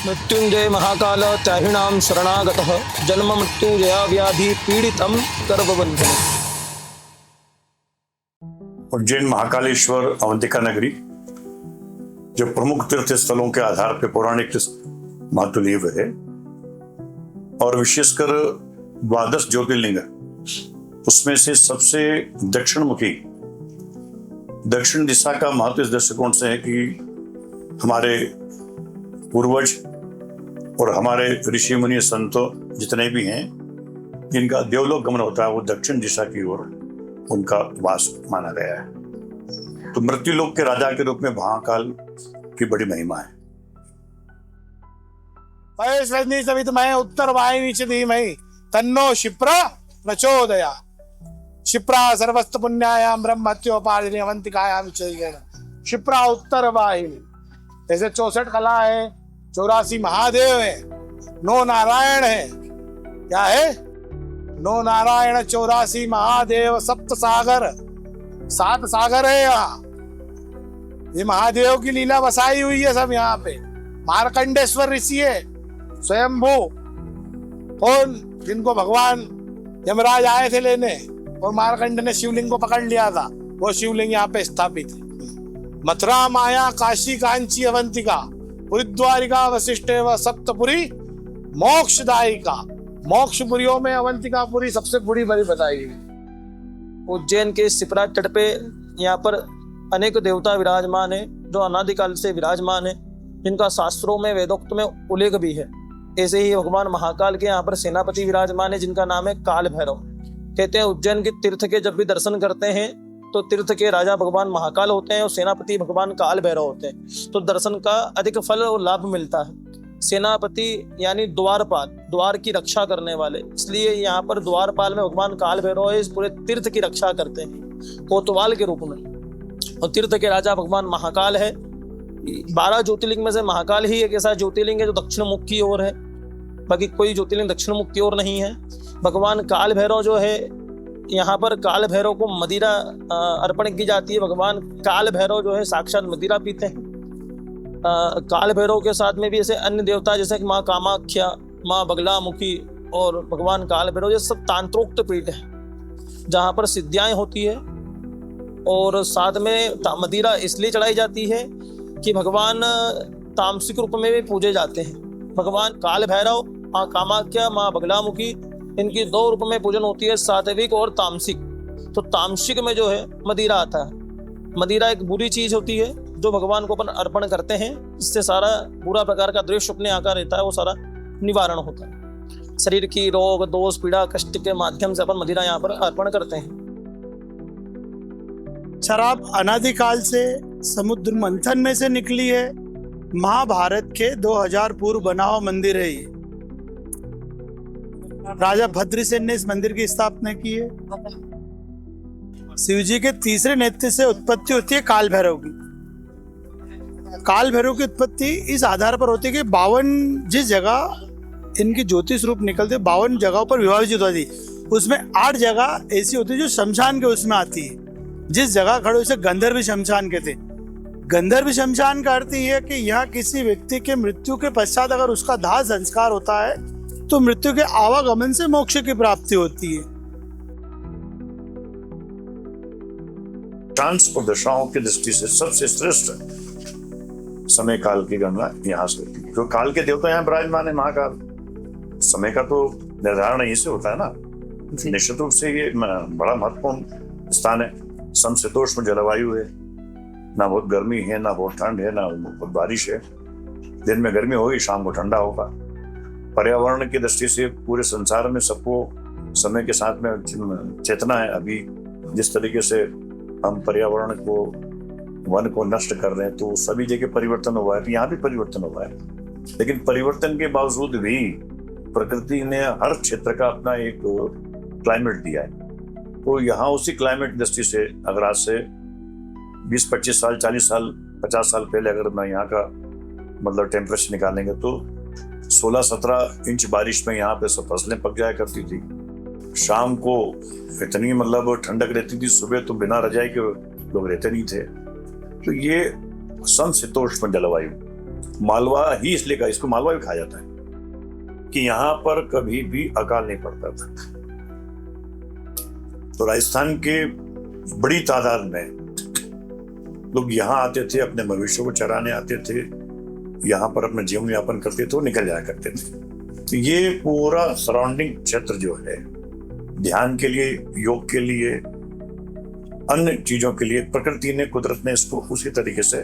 मृत्युंजय महाकाल त्राहिणां शरणागतः जन्म मृत्यु जया व्याधि पीड़ितं गर्भबंधन। उज्जैन महाकालेश्वर अवंतिका नगरी जो प्रमुख तीर्थ स्थलों के आधार पर पौराणिक महत्व लिए हुए है और विशेषकर 12 ज्योतिर्लिंग उसमें से सबसे दक्षिण मुखी दक्षिण दिशा का महत्व इस दृष्टिकोण से है कि हमारे पूर्वज और हमारे ऋषि मुनि संतों जितने भी हैं जिनका देवलोक गमन होता है वो दक्षिण दिशा की ओर उनका वास माना गया है। तो मृत्यु लोक के राजा के रूप में महाकाल की बड़ी महिमा है। सवितमहे उत्तर वाहिनी च धीमहि तन्नो शिप्रा प्रचोदया। शिप्रा सर्वस्त पुण्यायाम ब्रह्मत्योपादिनी अवंतिकायाम च शिप्रा उत्तर वाहिनी। जैसे 64 कला है, 84 महादेव है, 9 नारायण है। क्या है? 9 नारायण, 84 महादेव, 7 सागर, 7 सागर है यहाँ। ये महादेव की लीला बसाई हुई है सब यहाँ पे। मार्कंडेश्वर ऋषि है, स्वयंभू, और जिनको भगवान यमराज आए थे लेने और मार्कंड ने शिवलिंग को पकड़ लिया था, वो शिवलिंग यहाँ पे स्थापित है। मथुरा, माया, काशी, कांची, अवंतिका, हरिद्वारिका, वशिष्ठ व सप्तपुरी मोक्षदायिका। मोक्षपुरियों में अवंतिकापुरी सबसे बुरी बड़ी बताई गई। उज्जैन के शिप्रा तट पे यहाँ पर अनेक देवता विराजमान है जो अनादिकाल से विराजमान है, जिनका शास्त्रों में वेदोक्त में उल्लेख भी है। ऐसे ही भगवान महाकाल के यहाँ पर सेनापति विराजमान है जिनका नाम है काल भैरव। कहते हैं उज्जैन के तीर्थ के जब भी दर्शन करते हैं तो तीर्थ के राजा भगवान महाकाल होते हैं और सेनापति भगवान काल भैरव होते हैं, तो दर्शन का अधिक फल और लाभ मिलता है। सेनापति यानी द्वारपाल, द्वार की रक्षा करने वाले, इसलिए यहाँ पर द्वारपाल में भगवान काल भैरव इस पूरे तीर्थ की रक्षा करते हैं कोतवाल के रूप में। और तीर्थ के राजा भगवान महाकाल है। 12 ज्योतिर्लिंग में से महाकाल ही एक ऐसा ज्योतिर्लिंग है जो दक्षिण मुख की ओर है, बाकी कोई ज्योतिर्लिंग दक्षिण मुख की ओर नहीं है। भगवान काल भैरव जो है, यहाँ पर काल भैरव को मदिरा अर्पण की जाती है। भगवान काल भैरव जो है साक्षात मदिरा पीते हैं। काल भैरव के साथ में भी ऐसे अन्य देवता जैसे कि माँ कामाख्या, माँ बगलामुखी और भगवान काल भैरव, ये सब तांत्रोक्त पीठ है जहाँ पर सिद्धियाँ होती है। और साथ में मदिरा इसलिए चढ़ाई जाती है कि भगवान तामसिक रूप में भी पूजे जाते हैं। भगवान काल भैरव, माँ कामाख्या, माँ बगलामुखी, इनकी 2 रूप में पूजन होती है, सात्विक और तामसिक। तो तामसिक में जो है मदिरा आता है। मदिरा एक बुरी चीज होती है जो भगवान को अपन अर्पण करते हैं, इससे सारा बुरा प्रकार का द्वेष अपने आकार रहता है वो सारा निवारण होता है। शरीर की रोग, दोष, पीड़ा, कष्ट के माध्यम से अपन मदिरा यहाँ पर अर्पण करते हैं। शराब अनादिकाल से समुद्र मंथन में से निकली है। महाभारत के 2000 पूर्व बना हुआ मंदिर है ये। राजा भद्रसेन ने इस मंदिर की स्थापना की है। शिव जी के तीसरे नेत्र से उत्पत्ति होती है काल भैरव की। काल भैरव की उत्पत्ति इस आधार पर होती है कि 52 जिस जगह इनकी ज्योतिष रूप निकलते 52 जगहों पर विभाजित होती, उसमें 8 जगह ऐसी होती है जो शमशान के उसमें आती है। जिस जगह खड़े उसे गंधर्व शमशान कहते। गंधर्व शमशान का अर्थ यह है कि यहाँ किसी व्यक्ति के मृत्यु के पश्चात अगर उसका दाह संस्कार होता है तो मृत्यु के आवागमन से मोक्ष की प्राप्ति होती है। चांस और दशाओं की दृष्टि से सबसे श्रेष्ठ समय काल की गणना यहाँ से होती है। जो काल के देवता यहाँ विराजमान है महाकाल, समय का तो निर्धारण यहीं से होता है ना। निश्चित रूप से ये बड़ा महत्वपूर्ण स्थान है। समशीतोष्ण जलवायु है, ना बहुत गर्मी है ना बहुत ठंड है ना बहुत बारिश है। दिन में गर्मी होगी, शाम को ठंडा होगा। पर्यावरण की दृष्टि से पूरे संसार में सबको समय के साथ में चेतना है। अभी जिस तरीके से हम पर्यावरण को, वन को नष्ट कर रहे हैं तो सभी जगह परिवर्तन हुआ है, यहाँ भी परिवर्तन हुआ है। लेकिन परिवर्तन के बावजूद भी प्रकृति ने हर क्षेत्र का अपना एक क्लाइमेट दिया है। तो यहाँ उसी क्लाइमेट दृष्टि से अगर आज से 20-25 साल, 40 साल, 50 साल पहले अगर मैं यहाँ का मतलब टेम्परेचर निकालेंगे तो 16-17 इंच बारिश में यहाँ पे सब फसलें पक जाया करती थी। शाम को इतनी मतलब ठंडक रहती थी, सुबह तो बिना रजाई के लोग रहते नहीं थे। तो ये समशीतोष्ण जलवायु मालवा ही इसलिए कहा, इसको मालवा भी कहा जाता है, कि यहाँ पर कभी भी अकाल नहीं पड़ता था। तो राजस्थान के बड़ी तादाद में लोग यहाँ आते थे, अपने मवेशियों को चराने आते थे, यहाँ पर अपना जीवन यापन करते थे, वो निकल जाया करते थे। तो ये पूरा सराउंडिंग क्षेत्र जो है, ध्यान के लिए, योग के लिए, अन्य चीजों के लिए प्रकृति ने, कुदरत ने इसको उसी तरीके से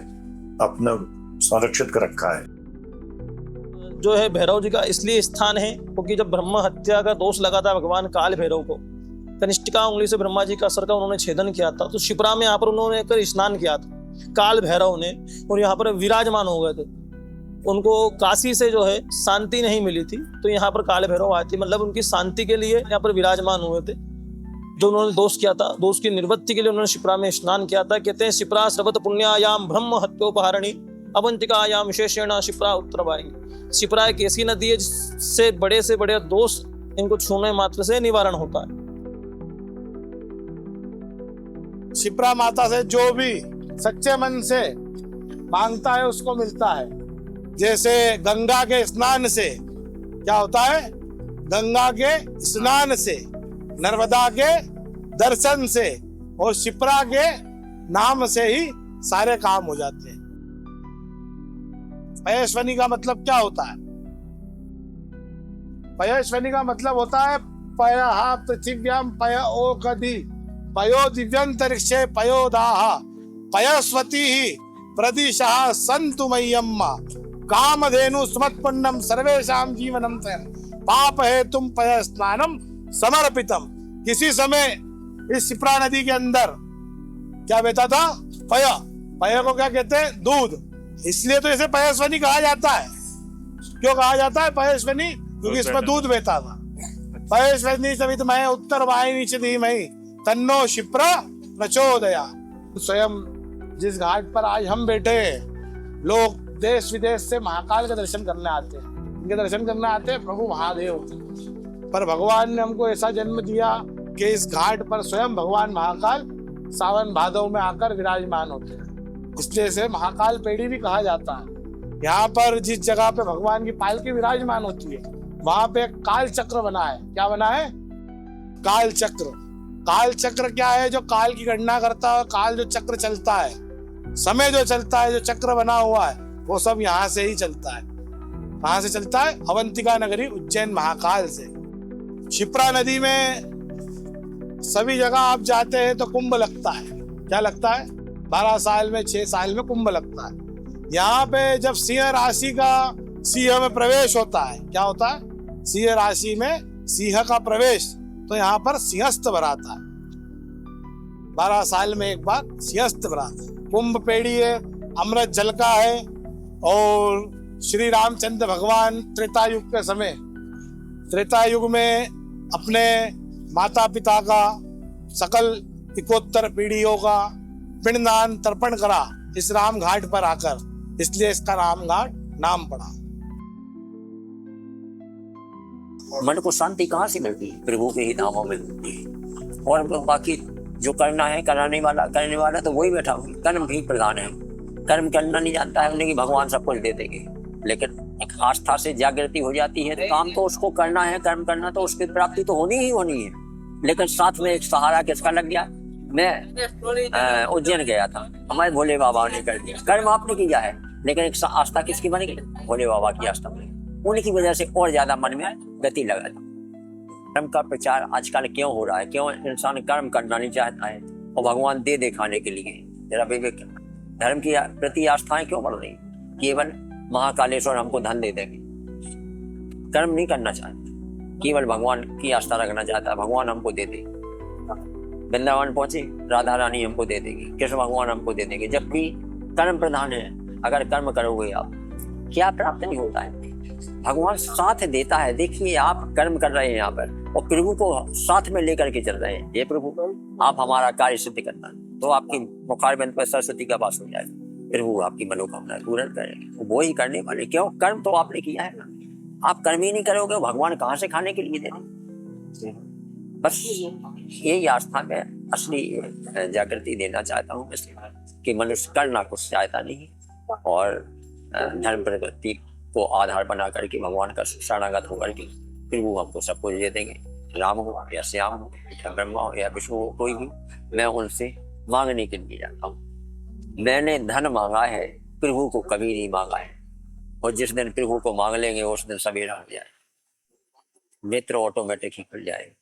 अपना संरक्षित कर रखा है। जो है भैरव जी का इसलिए स्थान है क्योंकि जब ब्रह्म हत्या का दोष लगा था भगवान काल भैरव को, कनिष्ठिका उंगली से ब्रह्मा जी का सर का उन्होंने छेदन किया था, तो शिप्रा में यहाँ पर उन्होंने कर स्नान किया था काल भैरव ने, और यहाँ पर विराजमान हो गए थे। उनको काशी से जो है शांति नहीं मिली थी, तो यहाँ पर काल भैरव आए थे, मतलब उनकी शांति के लिए यहाँ पर विराजमान हुए थे। जो उन्होंने दोष किया था, दोष की निवृत्ति के लिए उन्होंने शिप्रा में स्नान किया था। कहते हैं शिप्रा सर्वत पुण्यायाम ब्रह्म हत्योपहारिणी अवंतिकायाम विशेषण शिप्रा उत्तरवाहिनी। शिप्रा एक ऐसी नदी है जिससे बड़े दोष इनको छूने मात्र से निवारण होता है। शिप्रा माता से जो भी सच्चे मन से मांगता है उसको मिलता है। जैसे गंगा के स्नान से क्या होता है, गंगा के स्नान से, नर्मदा के दर्शन से और शिप्रा के नाम से ही सारे काम हो जाते हैं। पयस्वनी का मतलब क्या होता है? पयस्वनी का मतलब होता है पयः पृथिव्याम पय ओकधि पयो दिव्यंतरिक्षे पयोदाह पयस्वती ही प्रदिशः संतु मय्यम्मा कामधेनु सुमत्पुण्यम सर्वेषां जीवनम तयं पाप हेतुम पय स्नानम समर्पितम। किसी समय इस शिप्रा नदी के अंदर क्या बहता था? पय। पय को क्या कहते हैं? दूध। इसलिए तो इसे पयस्वनी कहा जाता है। क्यों कहा जाता है पयस्वनी? क्योंकि इसमें दूध बहता था। पयस्वनी सवित मैं उत्तर वाहिनी च धीमहि तन्नो शिप्रा प्रचोदया। स्वयं जिस घाट पर आज हम बैठे हैं, लोग देश विदेश से महाकाल का दर्शन करने आते हैं। इनके दर्शन करने आते हैं प्रभु महादेव। पर भगवान ने हमको ऐसा जन्म दिया कि इस घाट पर स्वयं भगवान महाकाल सावन भादव में आकर विराजमान होते हैं। इसलिए इसे महाकाल पेड़ी भी कहा जाता है। यहाँ पर जिस जगह पे भगवान की पालकी विराजमान होती है, वहां पे काल चक्र बना है। क्या बना है? काल चक्र। काल चक्र क्या है? जो काल की गणना करता है। काल जो चक्र चलता है, समय जो चलता है, जो चक्र बना हुआ है, वो सब यहाँ से ही चलता है। कहाँ से चलता है? अवंतिका नगरी उज्जैन महाकाल से। शिप्रा नदी में सभी जगह आप जाते हैं तो कुंभ लगता है। क्या लगता है? 12 साल में 6 साल में कुंभ लगता है। यहाँ पे जब सिंह राशि का सिंह में प्रवेश होता है, क्या होता है? सिंह राशि में सिंह का प्रवेश, तो यहाँ पर सिंहस्थ बराता है। 12 साल में एक बार सिंहस्थ बराता है। कुंभ पेड़ी है, अमृत जल का है। और श्री रामचंद्र भगवान त्रेता युग के समय, त्रेता युग में अपने माता पिता का सकल इकोत्तर पीढ़ियों का पिंडदान तर्पण करा इस राम घाट पर आकर, इसलिए इसका राम घाट नाम पड़ा। मन को शांति कहाँ से मिलती है? प्रभु के ही नामों में मिलती है। और बाकी जो करना है करने वाला तो वही बैठा हुआ। कर्म भी प्रधान है। कर्म करना नहीं जानता है उन्हें कि भगवान सब कुछ दे देंगे, लेकिन एक आस्था से जागृति हो जाती है तो काम तो उसको करना है। कर्म करना तो उसकी प्राप्ति तो होनी ही होनी है, लेकिन साथ में एक सहारा किसका लग गया? मैं उज्जैन गया था, हमारे भोले बाबा ने कर दिया। कर्म आपने किया है, लेकिन एक आस्था किसकी बन गई? भोले बाबा की आस्था बनी। उनकी वजह से और ज्यादा मन में गति लगा। कर्म का प्रचार आजकल क्यों हो रहा है? क्यों इंसान कर्म करना नहीं चाहता है और भगवान दे दिखाने के लिए? जरा विवेक, धर्म की प्रति आस्थाएं क्यों बढ़ रही? केवल महाकालेश्वर हमको धन दे देंगे। कर्म नहीं करना चाहता, केवल भगवान की आस्था रखना चाहता है। भगवान हमको दे दे। वृंदावन पहुंचे, राधा रानी हमको दे देगी, कृष्ण भगवान हमको दे देंगे, जबकि कर्म प्रधान है। अगर कर्म करोगे आप, क्या प्राप्त नहीं होता है? भगवान साथ देता है। देखिए आप कर्म कर रहे हैं यहाँ पर और प्रभु को साथ में लेकर के चल रहे हैं। ये प्रभु आप हमारा कार्य सिद्ध करना, तो आपकी मुखारबंद पर सरस्वती का वास हो जाएगा। प्रभु आपकी मनोकामना पूर्ण करेंगे। वो ही करने वाले। क्यों? कर्म तो आपने किया है ना। आप कर्म ही नहीं करोगे, भगवान कहाँ से खाने के लिए दे रहे? बस यही आस्था में असली जागृति देना चाहता हूँ कि मनुष्य करना कुछ चाहता नहीं और धर्म प्रवृत्ति को आधार बना करके भगवान का शरणागत होकर के फिर वो हमको सब कुछ दे देंगे। राम हो या श्याम हो या ब्रह्मा हो या विष्णु हो, कोई भी, मैं उनसे मांगने के लिए जाता हूँ। मैंने धन मांगा है, प्रभु को कभी नहीं मांगा है। और जिस दिन प्रभु को मांग लेंगे उस दिन सवेरा हो जाए, नेत्र ऑटोमेटिक ही खुल जाएगा।